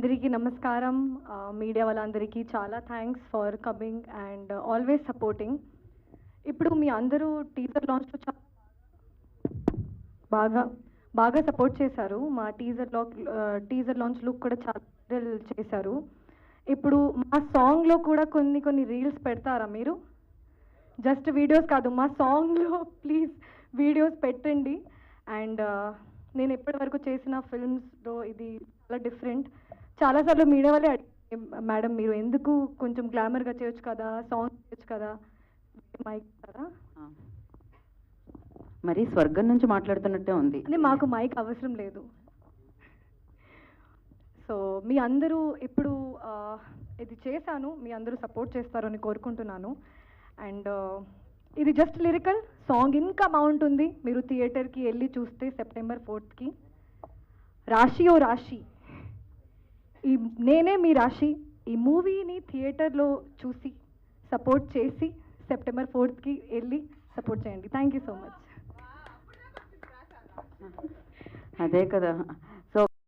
అందరికీ నమస్కారం. మీడియా వాళ్ళందరికీ చాలా thanks for coming and always supporting. ఇప్పుడు మీ అందరూ టీజర్ లాంచ్లో బాగా బాగా సపోర్ట్ చేశారు. మా టీజర్ లాంచ్ లుక్ కూడా చాలా వైరల్ చేశారు. ఇప్పుడు మా సాంగ్లో కూడా కొన్ని రీల్స్ పెడతారా మీరు? జస్ట్ వీడియోస్ కాదు, మా సాంగ్లో ప్లీజ్ వీడియోస్ పెట్టండి. అండ్ నేను ఇప్పటివరకు చేసిన ఫిల్మ్స్లో ఇది చాలా డిఫరెంట్. చాలాసార్లు మీడియా వాళ్ళే మేడం మీరు ఎందుకు కొంచెం గ్లామర్గా చేయొచ్చు కదా, సాంగ్ చేయొచ్చు కదా, మైక్ కదా. మరి స్వర్గం నుంచి మాట్లాడుతున్నట్టే ఉంది. అంటే మాకు మైక్ అవసరం లేదు. సో మీ అందరూ ఇప్పుడు ఇది చేశాను, మీ అందరూ సపోర్ట్ చేస్తారని కోరుకుంటున్నాను. అండ్ ఇది జస్ట్ లిరికల్ సాంగ్, ఇంకా బాగుంటుంది. మీరు థియేటర్కి వెళ్ళి చూస్తే September 4th రాశి ఓ రాశి, నేనే మీ రాశి. ఈ మూవీని థియేటర్లో చూసి సపోర్ట్ చేసి September 4th వెళ్ళి సపోర్ట్ చేయండి. Thank you so much. అదే కదా.